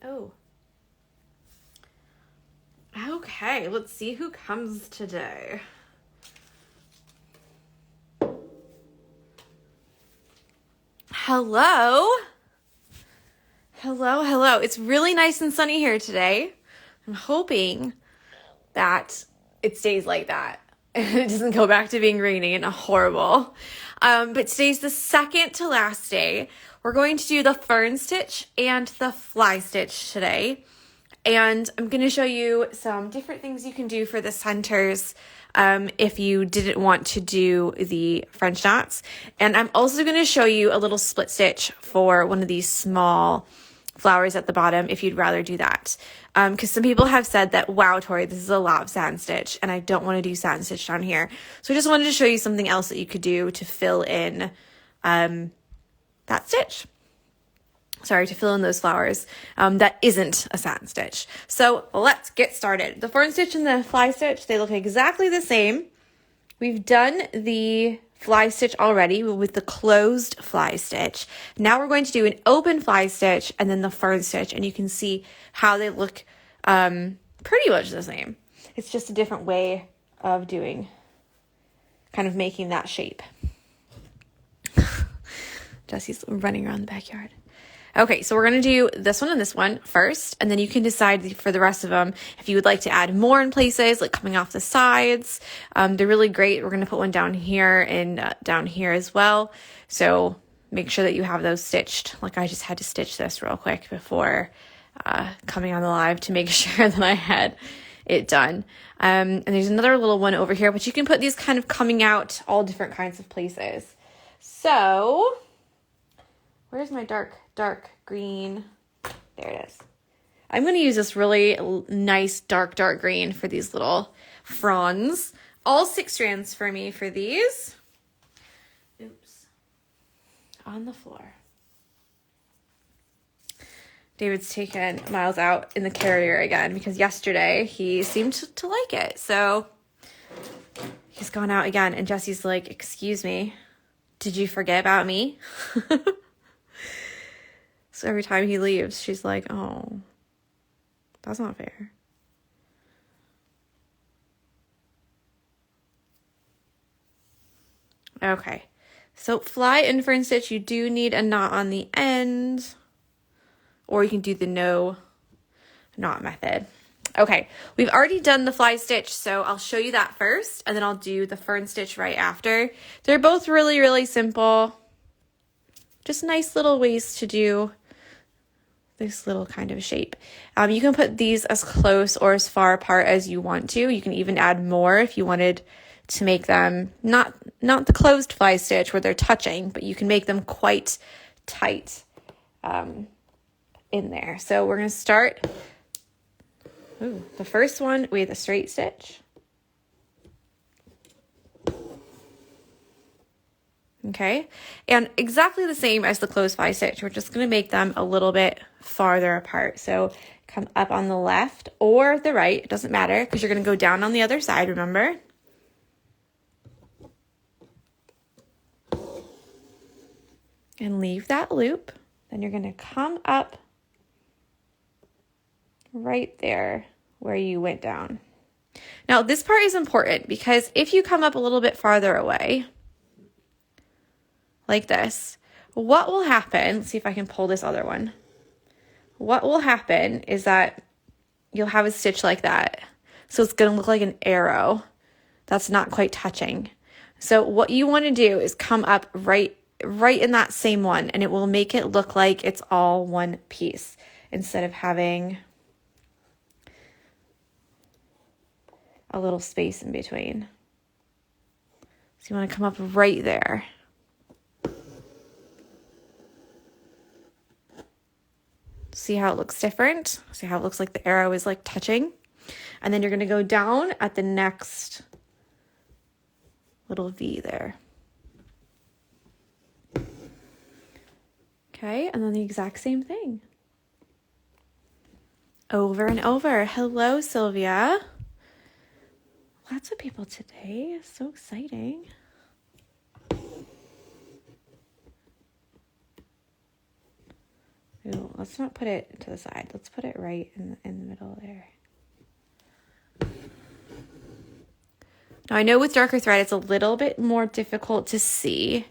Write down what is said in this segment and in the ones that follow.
Oh. Okay, let's see who comes today. Hello. Hello, hello. It's really nice and sunny here today. I'm hoping that it stays like that. It doesn't go back to being rainy and horrible. But today's the second to last day. We're going to do the fern stitch and the fly stitch today. And I'm going to show you some different things you can do for the centers if you didn't want to do the French knots. And I'm also going to show you a little split stitch for one of these small flowers at the bottom if you'd rather do that. Because some people have said that, wow, Tori, this is a lot of satin stitch, and I don't want to do satin stitch down here. So I just wanted to show you something else that you could do to fill in that stitch. Sorry, to fill in those flowers, that isn't a satin stitch. So let's get started. The fern stitch and the fly stitch, they look exactly the same. We've done the fly stitch already with the closed fly stitch. Now we're going to do an open fly stitch and then the fern stitch, and you can see how they look pretty much the same. It's just a different way of doing, kind of making that shape. Jesse's running around the backyard. Okay, so we're going to do this one and this one first, and then you can decide for the rest of them if you would like to add more in places, like coming off the sides. They're really great. We're going to put one down here and down here as well. So make sure that you have those stitched. Like I just had to stitch this real quick before coming on the live to make sure that I had it done. And there's another little one over here, but you can put these kind of coming out all different kinds of places. So where's my dark green? There it is. I'm going to use this really nice dark green for these little fronds. All 6 strands for me for these. Oops. On the floor. David's taken Miles out in the carrier again because yesterday he seemed to like it. So he's gone out again, and Jesse's like, "Excuse me, did you forget about me?" So every time he leaves, she's like, "Oh, that's not fair." Okay, so fly and fern stitch, you do need a knot on the end, or you can do the no knot method. Okay, we've already done the fly stitch, so I'll show you that first, and then I'll do the fern stitch right after. They're both really, really simple. Just nice little ways to do this little kind of shape. You can put these as close or as far apart as you want to. You can even add more if you wanted to make them not the closed fly stitch where they're touching, but you can make them quite tight in there. So we're going to start the first one with a straight stitch. Okay, and exactly the same as the closed fly stitch. We're just going to make them a little bit farther apart. So come up on the left or the right, it doesn't matter, because you're going to go down on the other side, remember? And leave that loop. Then you're going to come up right there where you went down. Now, this part is important because if you come up a little bit farther away, like this, what will happen, let's see if I can pull this other one. What will happen is that you'll have a stitch like that. So it's going to look like an arrow that's not quite touching. So what you want to do is come up right in that same one, and it will make it look like it's all one piece instead of having a little space in between. So you want to come up right there. See how it looks different? See how it looks like the arrow is like touching? And then you're going to go down at the next little V there. Okay, and then the exact same thing. Over and over. Hello, Sylvia. Lots of people today. So exciting. Ooh, let's not put it to the side. Let's put it right in the middle there. Now I know with darker thread, it's a little bit more difficult to see.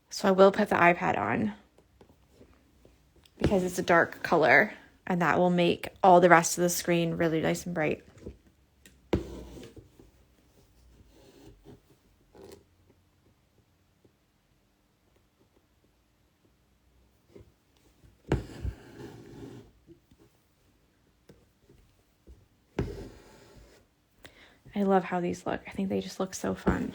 So I will put the iPad on because it's a dark color and that will make all the rest of the screen really nice and bright. I love how these look. I think they just look so fun.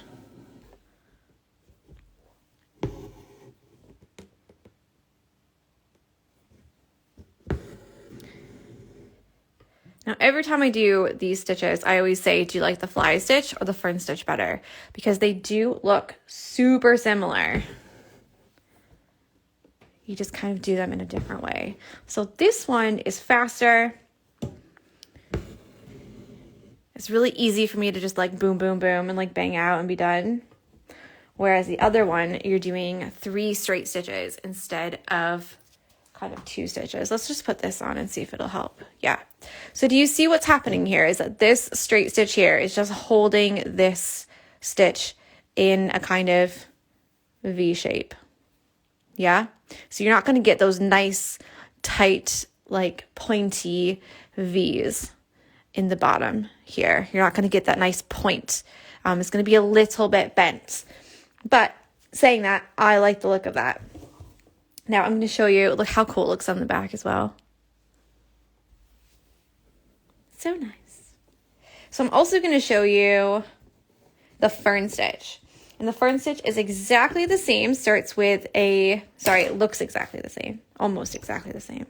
Now, every time I do these stitches, I always say, do you like the fly stitch or the fern stitch better? Because they do look super similar. You just kind of do them in a different way. So this one is faster. It's really easy for me to just like boom, boom, boom and like bang out and be done. Whereas the other one, you're doing 3 straight stitches instead of kind of 2 stitches. Let's just put this on and see if it'll help. Yeah. So do you see what's happening here is that this straight stitch here is just holding this stitch in a kind of V shape. Yeah. So you're not going to get those nice, tight, like pointy V's in the bottom here. You're not going to get that nice point. It's going to be a little bit bent. But saying that, I like the look of that. Now I'm going to show you, look how cool it looks on the back as well. So nice. So I'm also going to show you the fern stitch. And the fern stitch is exactly the same. Starts with a, sorry, it looks exactly the same. Almost exactly the same.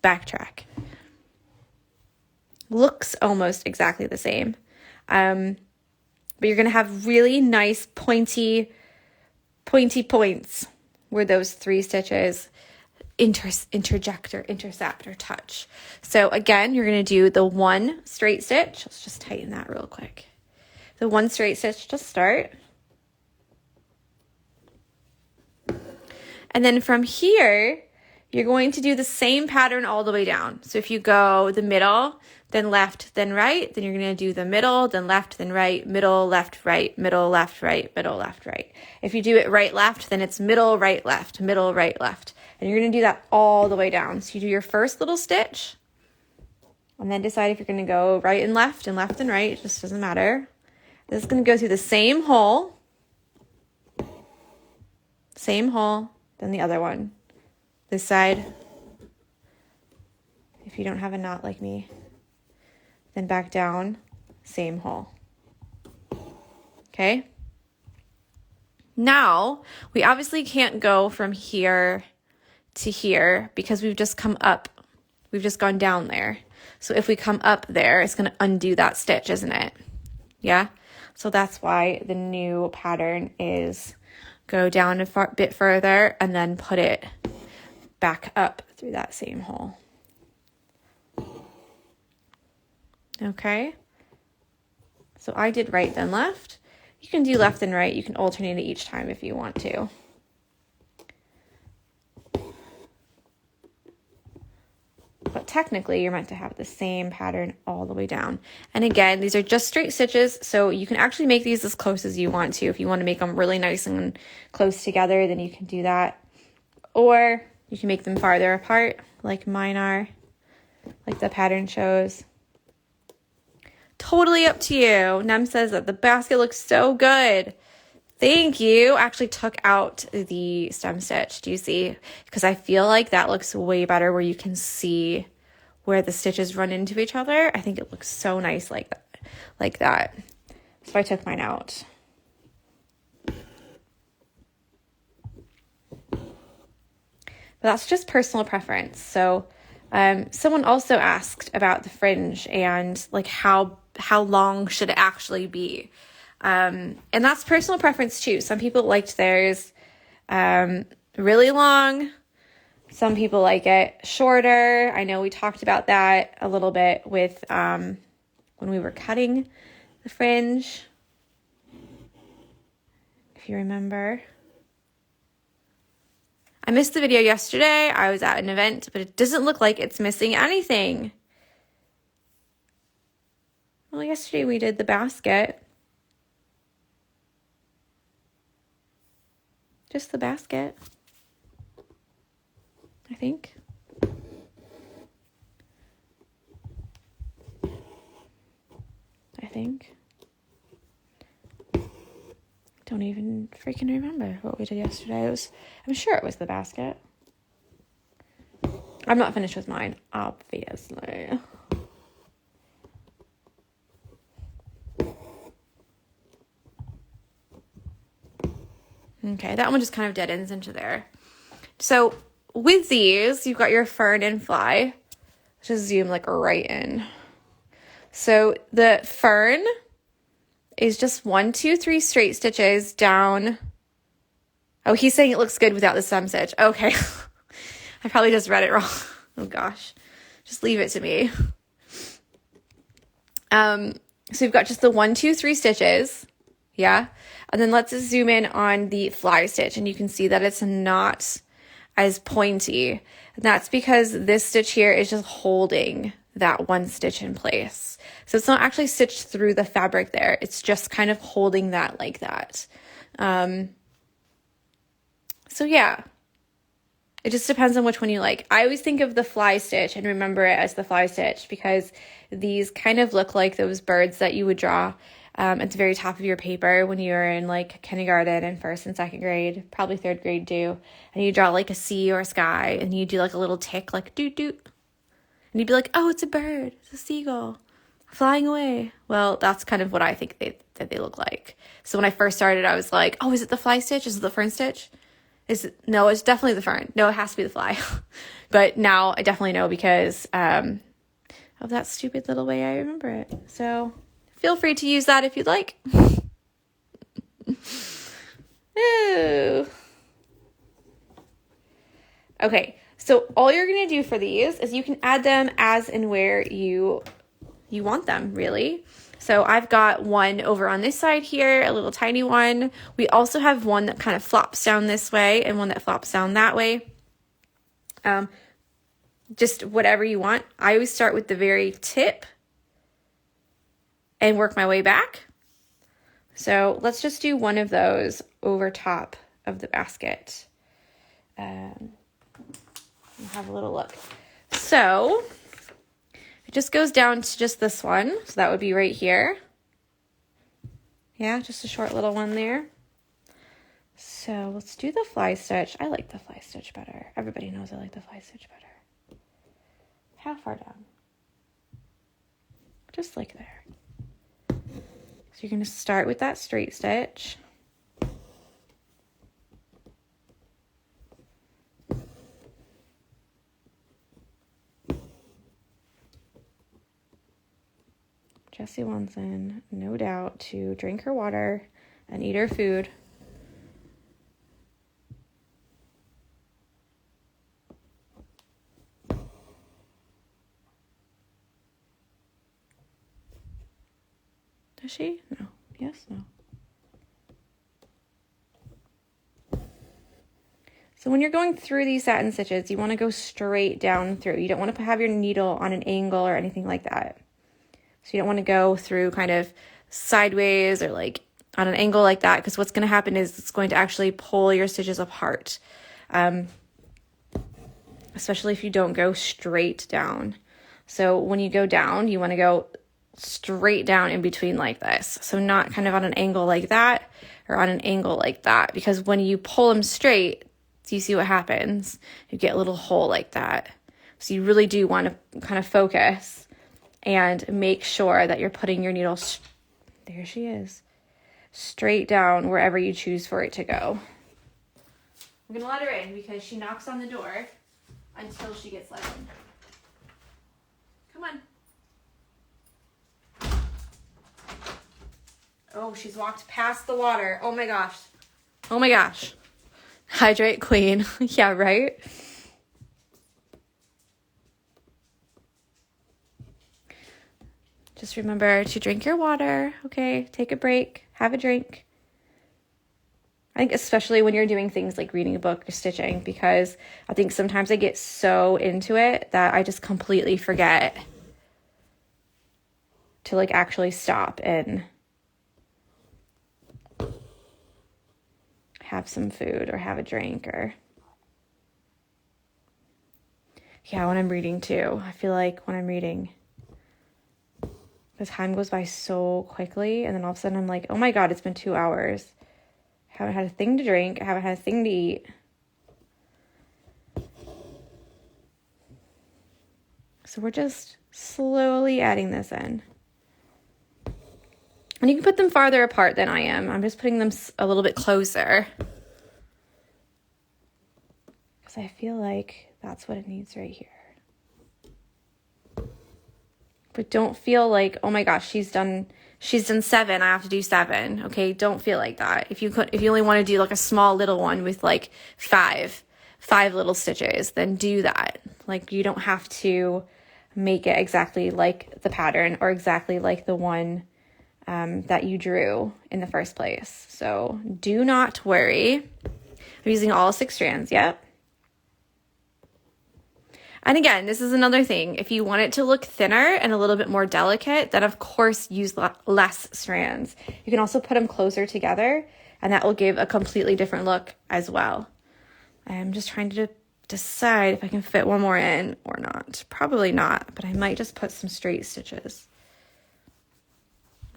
Backtrack. Looks almost exactly the same. But you're going to have really nice pointy points where those 3 stitches intersect or touch. So again, you're going to do the 1 straight stitch. Let's just tighten that real quick. The 1 straight stitch to start. And then from here, you're going to do the same pattern all the way down. So if you go the middle, then left, then right, then you're going to do the middle, then left, then right, middle, left, right, middle, left, right, middle, left, right. If you do it right, left, then it's middle, right, left, middle, right, left. And you're going to do that all the way down. So you do your first little stitch and then decide if you're going to go right and left and right. It just doesn't matter. This is going to go through the same hole, then the other one. This side, if you don't have a knot like me, then back down, same hole. Okay? Now, we obviously can't go from here to here because we've just come up. We've just gone down there. So if we come up there, it's going to undo that stitch, isn't it? Yeah? So that's why the new pattern is go down a bit further and then put it back up through that same hole. Okay? So I did right then left. You can do left and right. You can alternate it each time if you want to. But technically, you're meant to have the same pattern all the way down. And again, these are just straight stitches, so you can actually make these as close as you want to. If you want to make them really nice and close together, then you can do that. Or you can make them farther apart, like mine are, like the pattern shows. Totally up to you. Nem says that the basket looks so good. Thank you. I actually took out the stem stitch. Do you see? Because I feel like that looks way better where you can see where the stitches run into each other. I think it looks so nice like that. So I took mine out. But that's just personal preference. So someone also asked about the fringe and like how long should it actually be? And that's personal preference too. Some people liked theirs really long. Some people like it shorter. I know we talked about that a little bit with when we were cutting the fringe, if you remember. I missed the video yesterday. I was at an event, but it doesn't look like it's missing anything. Well, yesterday we did the basket. Just the basket, I think. Don't even freaking remember what we did yesterday. I'm sure it was the basket. I'm not finished with mine, obviously. Okay, that one just kind of dead ends into there. So with these, you've got your fern and fly. Let's just zoom like right in. So the fern is just 1, 2, 3 straight stitches down. Oh, he's saying it looks good without the stem stitch. Okay. I probably just read it wrong. Oh gosh. Just leave it to me. So you've got just the 1, 2, 3 stitches. Yeah. And then let's zoom in on the fly stitch, and you can see that it's not as pointy. And that's because this stitch here is just holding that one stitch in place. So it's not actually stitched through the fabric there. It's just kind of holding that like that. So yeah, it just depends on which one you like. I always think of the fly stitch and remember it as the fly stitch because these kind of look like those birds that you would draw at the very top of your paper when you were in like kindergarten and 1st and 2nd grade, probably 3rd grade too. And you draw like a sea or a sky and you do like a little tick, like doot doot. And you'd be like, oh, it's a bird, it's a seagull flying away. Well, that's kind of what I think that they look like. So when I first started, I was like, oh, is it the fly stitch? Is it the fern stitch? No, it's definitely the fern. No, it has to be the fly. But now I definitely know because of that stupid little way I remember it. So feel free to use that if you'd like. Ooh. Okay, so all you're going to do for these is you can add them as and where you want them, really. So I've got one over on this side here, a little tiny one. We also have one that kind of flops down this way and one that flops down that way. Just whatever you want. I always start with the very tip and work my way back. So let's just do one of those over top of the basket. Have a little look. So it just goes down to just this one. So that would be right here. Yeah, just a short little one there. So let's do the fly stitch. I like the fly stitch better. Everybody knows I like the fly stitch better. How far down? Just like there. So you're going to start with that straight stitch. Jessie wants in, no doubt, to drink her water and eat her food. Does she? No. Yes, no. So when you're going through these satin stitches, you want to go straight down through. You don't want to have your needle on an angle or anything like that. So you don't want to go through kind of sideways or like on an angle like that, because what's going to happen is it's going to actually pull your stitches apart, especially if you don't go straight down. So when you go down, you want to go straight down in between like this. So not kind of on an angle like that or on an angle like that, because when you pull them straight, do you see what happens? You get a little hole like that. So you really do want to kind of focus and make sure that you're putting your needle, there she is, straight down wherever you choose for it to go. I'm going to let her in because she knocks on the door until she gets let in. Come on. Oh, she's walked past the water. Oh my gosh. Oh my gosh. Hydrate queen. Yeah, right? Just remember to drink your water, okay? Take a break, have a drink. I think especially when you're doing things like reading a book or stitching, because I think sometimes I get so into it that I just completely forget to like actually stop and have some food or have a drink. Or yeah, when I'm reading too, I feel like when I'm reading, the time goes by so quickly, and then all of a sudden I'm like, oh my God, it's been 2 hours. I haven't had a thing to drink. I haven't had a thing to eat. So we're just slowly adding this in. And you can put them farther apart than I am. I'm just putting them a little bit closer, because I feel like that's what it needs right here. But don't feel like, oh my gosh, she's done 7, I have to do 7. Okay, don't feel like that. If you only want to do like a small little one with like five little stitches, then do that. Like, you don't have to make it exactly like the pattern or exactly like the one that you drew in the first place. So do not worry. I'm using all 6 strands. Yep. And again, this is another thing. If you want it to look thinner and a little bit more delicate, then of course use less strands. You can also put them closer together, and that will give a completely different look as well. I'm just trying to decide if I can fit one more in or not. Probably not, but I might just put some straight stitches.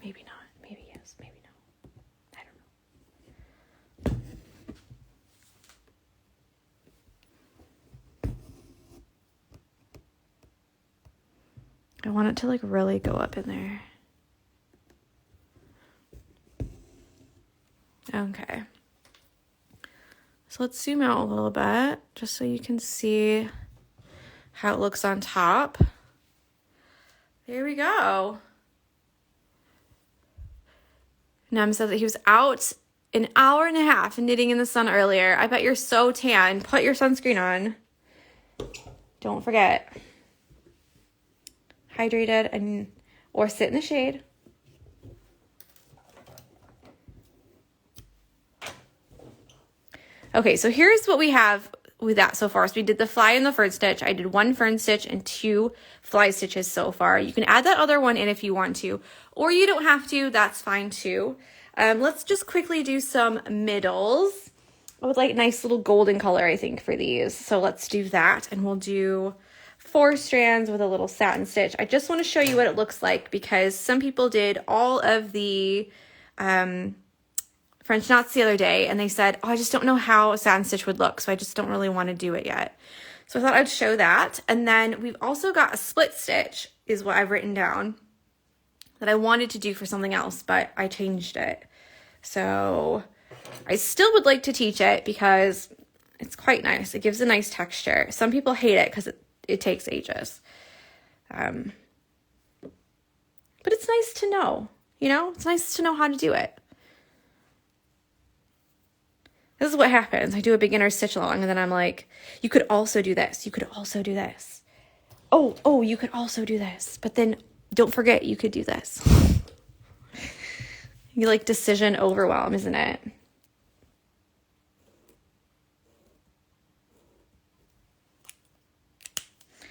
Maybe not. Maybe yes. Maybe no. I don't know. I want it to like really go up in there. Okay. So let's zoom out a little bit just so you can see how it looks on top. There we go. Nem said that he was out an hour and a half knitting in the sun earlier. I bet you're so tan. Put your sunscreen on. Don't forget. Hydrated or sit in the shade. Okay, so here's what we have with that so far. So we did the fly and the fern stitch. I did 1 fern stitch and 2 fly stitches so far. You can add that other one in if you want to, or you don't have to. That's fine too. Let's just quickly do some middles. I would like nice little golden color, I think, for these. So let's do that, and we'll do 4 strands with a little satin stitch. I just want to show you what it looks like, because some people did all of the French knots the other day, and they said, oh, I just don't know how a satin stitch would look, so I just don't really want to do it yet. So I thought I'd show that. And then we've also got a split stitch, is what I've written down, that I wanted to do for something else, but I changed it. So I still would like to teach it because it's quite nice. It gives a nice texture. Some people hate it because it takes ages. But it's nice to know, you know? It's nice to know how to do it. This is what happens. I do a beginner stitch along, and then I'm like, you could also do this. You could also do this. Oh, you could also do this. But then don't forget you could do this. You like decision overwhelm, isn't it?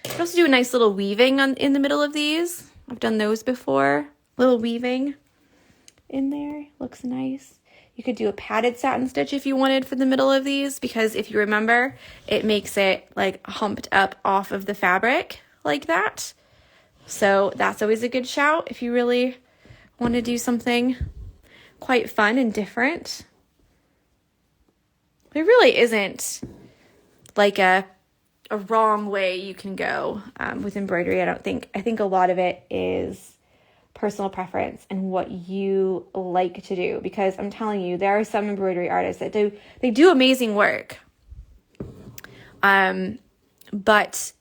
I could also do a nice little weaving in the middle of these. I've done those before. Little weaving in there. Looks nice. You could do a padded satin stitch if you wanted for the middle of these, because if you remember, it makes it like humped up off of the fabric like that. So that's always a good shout if you really want to do something quite fun and different. There really isn't like a wrong way you can go with embroidery, I don't think. I think a lot of it is personal preference and what you like to do, because I'm telling you, there are some embroidery artists that do amazing work, but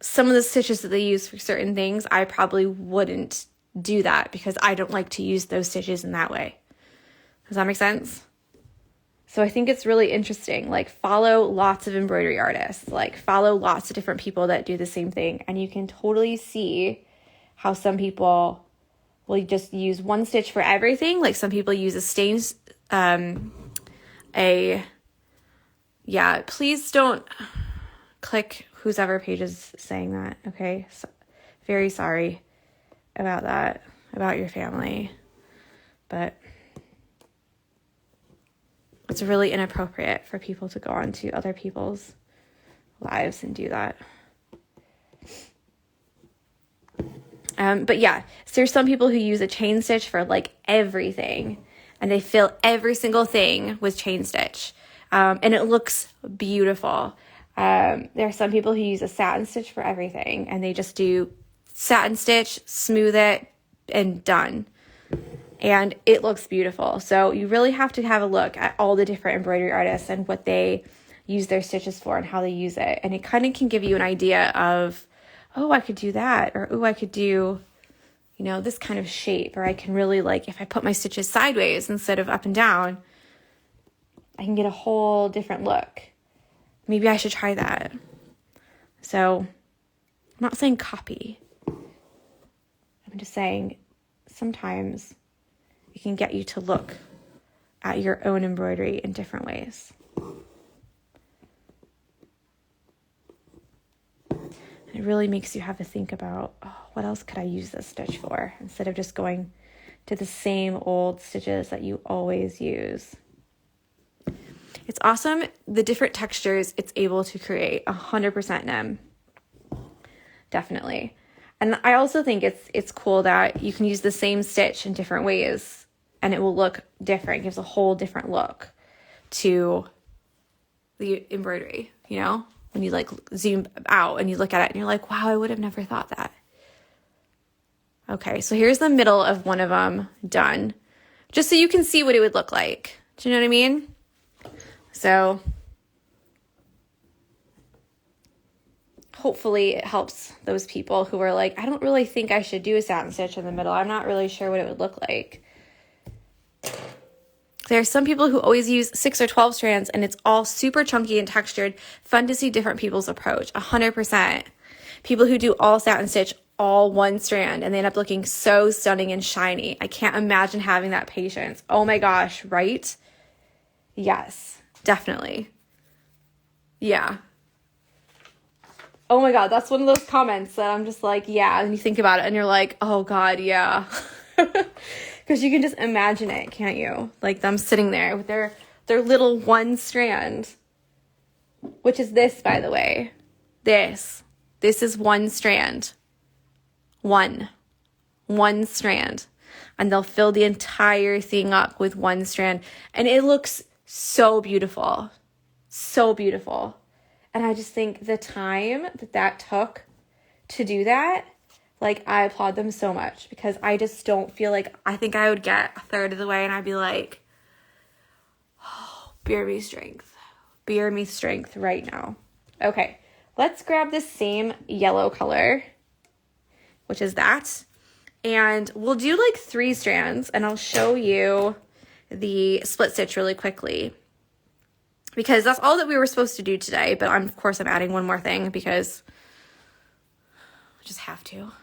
some of the stitches that they use for certain things, I probably wouldn't do that because I don't like to use those stitches in that way. Does that make sense? So I think it's really interesting, like follow lots of embroidery artists, like follow lots of different people that do the same thing. And you can totally see how some people will just use one stitch for everything. Like some people use a stains, please don't click whoever page is saying that, okay? So, very sorry about that, about your family, but it's really inappropriate for people to go onto other people's lives and do that. But yeah, so there's some people who use a chain stitch for like everything, and they fill every single thing with chain stitch. And it looks beautiful. There are some people who use a satin stitch for everything, and they just do satin stitch, smooth it, and done. And it looks beautiful. So you really have to have a look at all the different embroidery artists and what they use their stitches for and how they use it. And it kind of can give you an idea of, oh, I could do that, or oh, I could do, you know, this kind of shape, or I can really, like, if I put my stitches sideways instead of up and down, I can get a whole different look. Maybe I should try that. So I'm not saying copy. I'm just saying sometimes it can get you to look at your own embroidery in different ways. It really makes you have to think about, oh, what else could I use this stitch for? Instead of just going to the same old stitches that you always use. It's awesome, the different textures it's able to create. 100% NEM. Definitely. And I also think it's cool that you can use the same stitch in different ways and it will look different. It gives a whole different look to the embroidery, you know? When you like zoom out and you look at it and you're like, wow, I would have never thought that. Okay, so here's the middle of one of them done. Just so you can see what it would look like. Do you know what I mean? So hopefully it helps those people who are like, I don't really think I should do a satin stitch in the middle. I'm not really sure what it would look like. There are some people who always use 6 or 12 strands and it's all super chunky and textured. Fun to see different people's approach. 100%. People who do all satin stitch, all one strand, and they end up looking so stunning and shiny. I can't imagine having that patience. Oh my gosh, right? Yes, definitely. Yeah. Oh my God, that's one of those comments that I'm just like, yeah. And you think about it and you're like, oh God, yeah. Because you can just imagine it, can't you? Like them sitting there with their little one strand, which is this, by the way. This is one strand. One strand. And they'll fill the entire thing up with one strand. And it looks so beautiful. So beautiful. And I just think the time that took to do that, like, I applaud them so much because I just don't feel like, I think I would get a third of the way and I'd be like, oh, bear me strength right now. Okay, let's grab the same yellow color, which is that. And we'll do like 3 strands and I'll show you the split stitch really quickly because that's all that we were supposed to do today. But of course I'm adding one more thing because I just have to.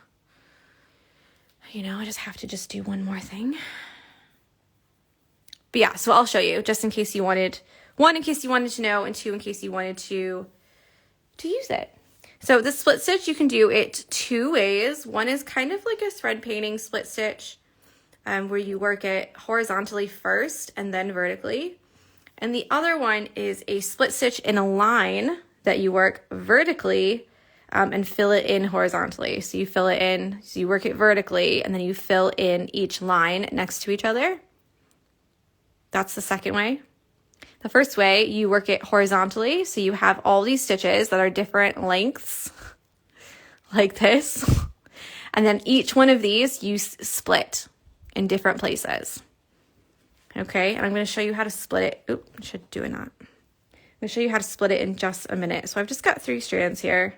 You know, I just have to just do one more thing. But yeah, so I'll show you just in case you wanted, 1, in case you wanted to know, and 2, in case you wanted to use it. So the split stitch, you can do it 2 ways. One is kind of like a thread painting split stitch where you work it horizontally first and then vertically. And the other one is a split stitch in a line that you work vertically and fill it in horizontally. So you fill it in, so you work it vertically, and then you fill in each line next to each other. That's the second way. The first way, you work it horizontally, so you have all these stitches that are different lengths, like this. And then each one of these, you split in different places. Okay, and I'm going to show you how to split it. Oop, I should do it not. I'm going to show you how to split it in just a minute. So I've just got 3 strands here.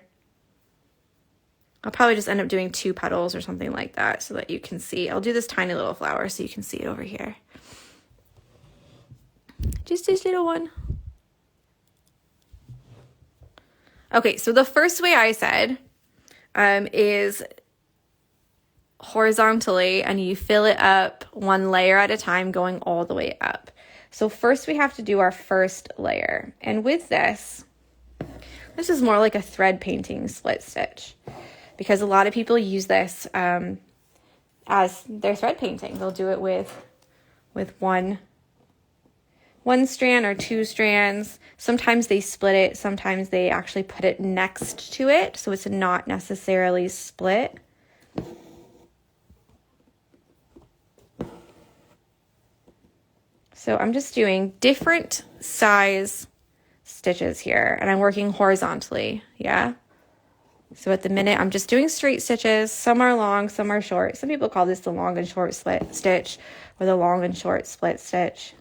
I'll probably just end up doing 2 petals or something like that so that you can see. I'll do this tiny little flower so you can see it over here. Just this little one. Okay, so the first way I said is horizontally and you fill it up one layer at a time, going all the way up. So first we have to do our first layer. And with this is more like a thread painting split stitch, because a lot of people use this as their thread painting. They'll do it with one strand or two strands. Sometimes they split it. Sometimes they actually put it next to it, so it's not necessarily split. So I'm just doing different size stitches here, and I'm working horizontally, yeah? So at the minute, I'm just doing straight stitches. Some are long, some are short. Some people call this the long and short split stitch, or the long and short split stitch.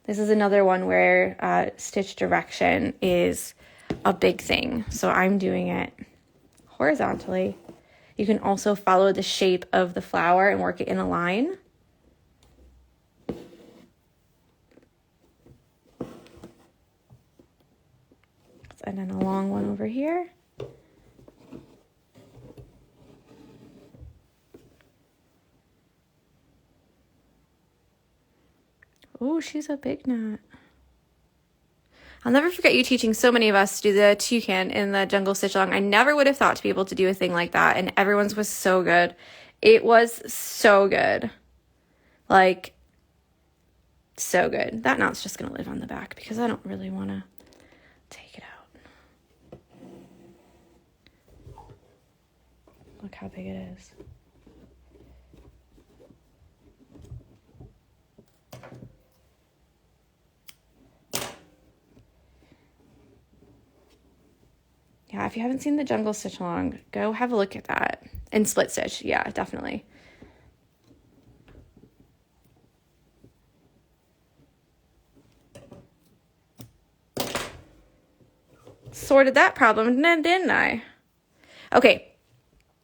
This is another one where stitch direction is a big thing. So I'm doing it horizontally. You can also follow the shape of the flower and work it in a line. And then a long one over here. Oh, she's a big knot. I'll never forget you teaching so many of us to do the toucan in the jungle stitch along. I never would have thought to be able to do a thing like that, and everyone's was so good. It was so good. Like, so good. That knot's just going to live on the back because I don't really want to take it out. Look how big it is. Yeah, if you haven't seen the jungle stitch along, go have a look at that. And split stitch, yeah, definitely. Sorted that problem, didn't I? Okay,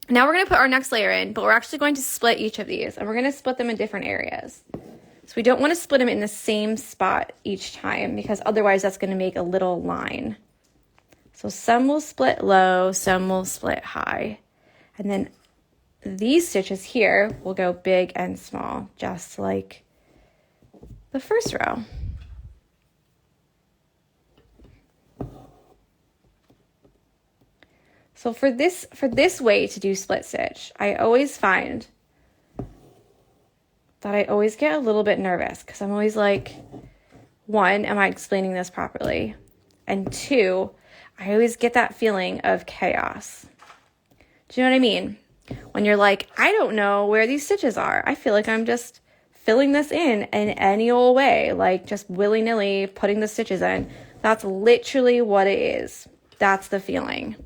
now we're going to put our next layer in, but we're actually going to split each of these, and we're going to split them in different areas. So we don't want to split them in the same spot each time, because otherwise that's going to make a little line. So some will split low, some will split high. And then these stitches here will go big and small, just like the first row. So for this way to do split stitch, I always find that I always get a little bit nervous because I'm always like, one, am I explaining this properly? And two, I always get that feeling of chaos. Do you know what I mean? When you're like, I don't know where these stitches are. I feel like I'm just filling this in any old way, like just willy-nilly putting the stitches in. That's literally what it is. That's the feeling.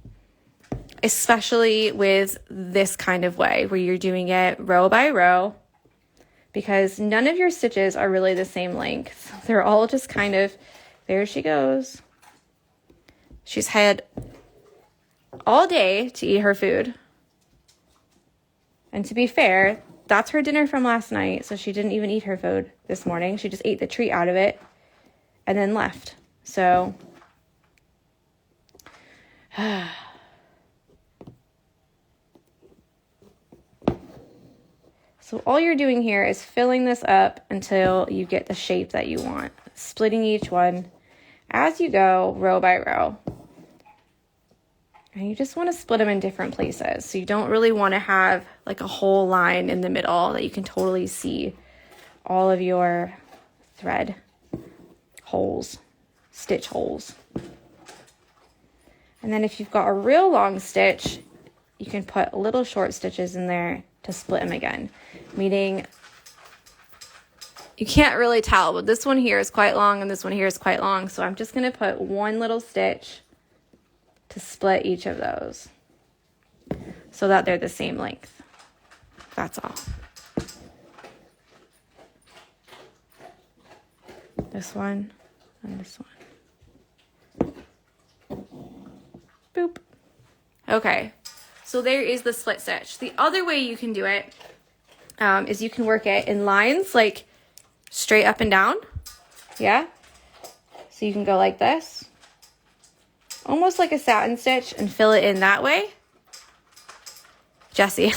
Especially with this kind of way where you're doing it row by row, because none of your stitches are really the same length. They're all just kind of, there she goes. She's had all day to eat her food. And to be fair, that's her dinner from last night, so she didn't even eat her food this morning. She just ate the treat out of it and then left. So, so all you're doing here is filling this up until you get the shape that you want. Splitting each one as you go, row by row. And you just want to split them in different places. So you don't really want to have like a whole line in the middle that you can totally see all of your thread holes, stitch holes. And then if you've got a real long stitch, you can put little short stitches in there to split them again. Meaning you can't really tell, but this one here is quite long and this one here is quite long. So I'm just going to put one little stitch to split each of those so that they're the same length. That's all. This one and this one. Boop. Okay, so there is the split stitch. The other way you can do it is you can work it in lines, like straight up and down. Yeah? So you can go like this, almost like a satin stitch, and fill it in that way. Jessie,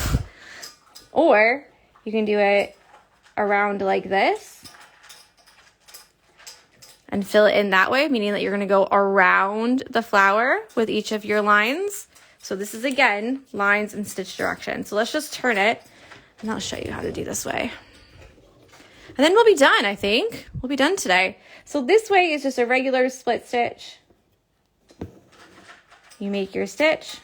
Or you can do it around like this and fill it in that way, meaning that you're going to go around the flower with each of your lines. So this is, again, lines and stitch direction. So let's just turn it, and I'll show you how to do this way. And then we'll be done, I think. We'll be done today. So this way is just a regular split stitch. You make your stitch.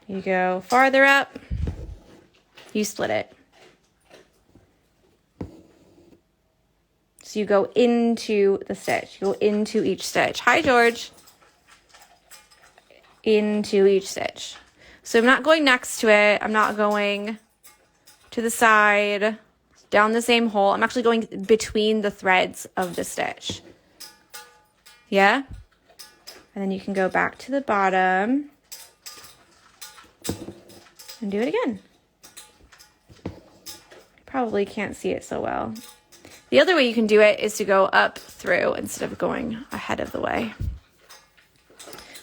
You go farther up. You split it. So you go into the stitch. You go into each stitch. Hi, George. Into each stitch. So I'm not going next to it. I'm not going to the side, down the same hole. I'm actually going between the threads of the stitch. Yeah? And then you can go back to the bottom and do it again. Probably can't see it so well. The other way you can do it is to go up through instead of going ahead of the way.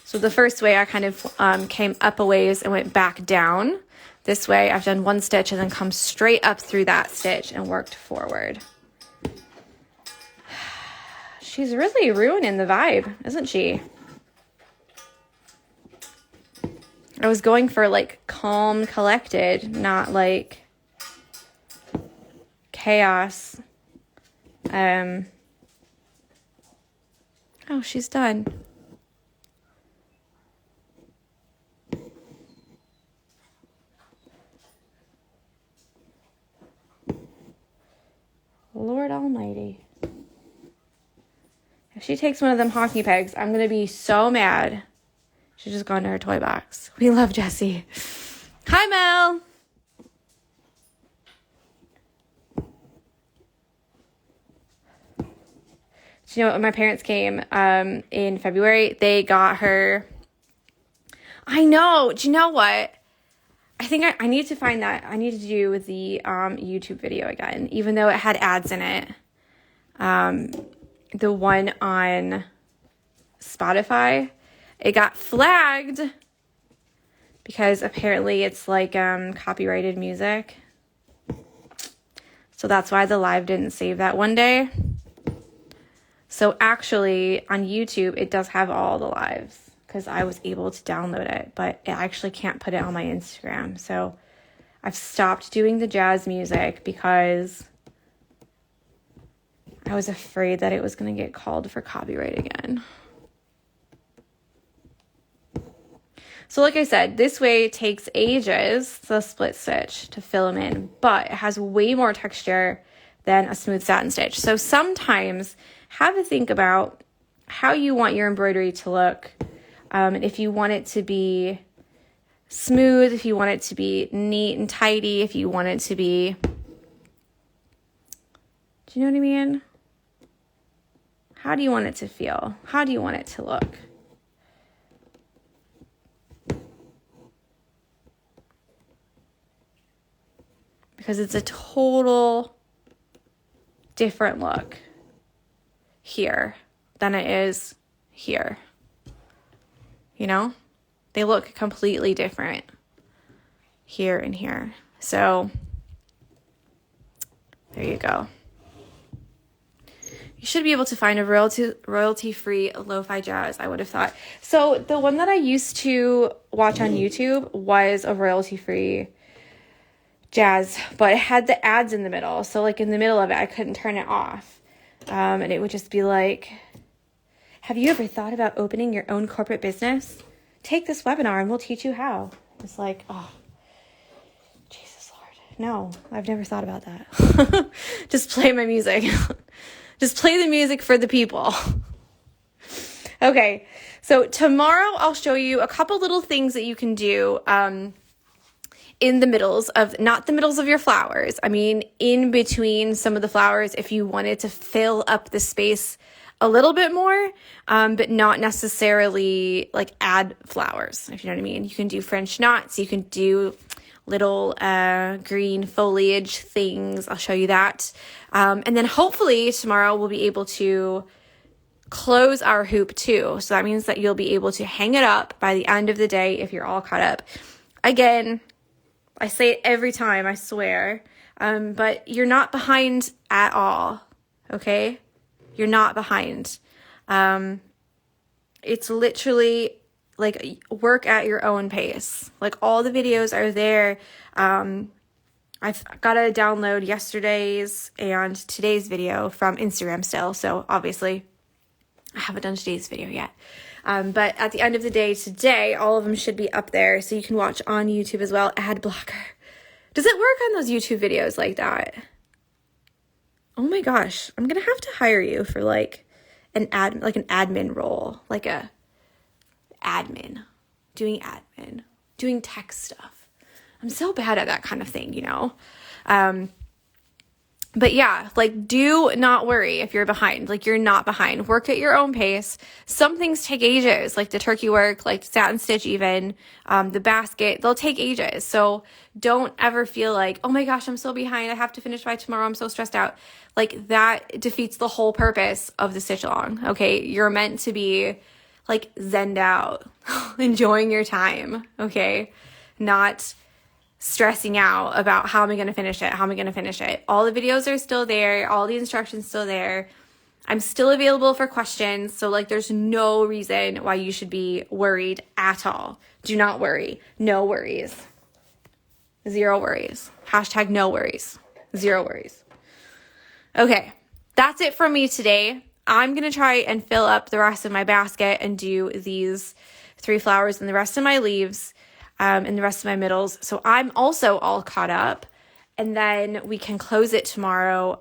So the first way I kind of came up a ways and went back down. This way I've done one stitch and then come straight up through that stitch and worked forward. She's really ruining the vibe, isn't she? I was going for like calm, collected, not like chaos. Oh, she's done. Lord Almighty. If she takes one of them hockey pegs, I'm going to be so mad. She's just gone to her toy box. We love Jessie. Hi, Mel. Do you know what? When my parents came in February, they got her. I know. Do you know what? I think I need to find that. I need to do the YouTube video again, even though it had ads in it. The one on Spotify, it got flagged because apparently it's like copyrighted music. So that's why the live didn't save that one day. So actually on YouTube, it does have all the lives because I was able to download it, but I actually can't put it on my Instagram. So I've stopped doing the jazz music because I was afraid that it was going to get called for copyright again. So like I said, this way takes ages, the split stitch, to fill them in, but it has way more texture than a smooth satin stitch. So sometimes have a think about how you want your embroidery to look. If you want it to be smooth, if you want it to be neat and tidy, if you want it to be, do you know what I mean? How do you want it to feel? How do you want it to look? Because it's a total different look here than it is here. You know? They look completely different here and here. So there you go. You should be able to find a royalty-free lo-fi jazz, I would have thought. So the one that I used to watch on YouTube was a royalty-free jazz, but it had the ads in the middle. So like in the middle of it, I couldn't turn it off. And it would just be like, have you ever thought about opening your own corporate business? Take this webinar and we'll teach you how. It's like, oh, Jesus Lord. No, I've never thought about that. Just play my music. Just play the music for the people. Okay, so tomorrow I'll show you a couple little things that you can do in the middles of, not the middles of your flowers. I mean, in between some of the flowers, if you wanted to fill up the space a little bit more, but not necessarily like add flowers, if you know what I mean. You can do French knots. You can do little green foliage things. I'll show you that. And then hopefully tomorrow we'll be able to close our hoop too. So that means that you'll be able to hang it up by the end of the day if you're all caught up. Again, I say it every time, I swear. But you're not behind at all, okay? You're not behind. It's literally like work at your own pace. Like all the videos are there. I've got to download yesterday's and today's video from Instagram still. So obviously I haven't done today's video yet. But at the end of the day today, all of them should be up there. So you can watch on YouTube as well. Ad blocker. Does it work on those YouTube videos like that? Oh my gosh. I'm going to have to hire you for like an admin role, like a admin, doing tech stuff. I'm so bad at that kind of thing, you know? But yeah, like do not worry if you're behind. Like you're not behind. Work at your own pace. Some things take ages, like the turkey work, like satin stitch even, the basket, they'll take ages. So don't ever feel like, oh my gosh, I'm so behind. I have to finish by tomorrow. I'm so stressed out. Like that defeats the whole purpose of the stitch along. Okay. You're meant to be like zenned out, enjoying your time. Okay. Not stressing out about how am I going to finish it. All the videos are still there. All the instructions still there. I'm still available for questions. So like there's no reason why you should be worried at all. Do not worry. No worries. Zero worries. Hashtag no worries. Zero worries. Okay. That's it from me today. I'm going to try and fill up the rest of my basket and do these 3 flowers and the rest of my leaves. And the rest of my middles. So I'm also all caught up. And then we can close it tomorrow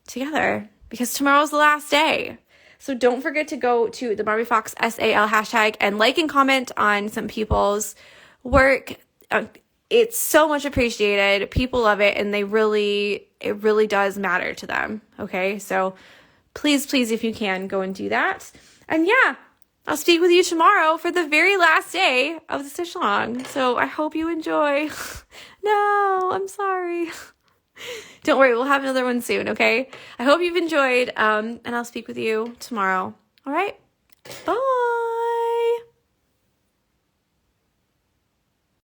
together because tomorrow's the last day. So don't forget to go to the Barbie Fox SAL hashtag and like and comment on some people's work. It's so much appreciated. People love it and it really does matter to them. Okay. So please, if you can, go and do that. And yeah, I'll speak with you tomorrow for the very last day of the stitch along. So I hope you enjoy. No, I'm sorry. Don't worry, we'll have another one soon, okay? I hope you've enjoyed, and I'll speak with you tomorrow. All right? Bye.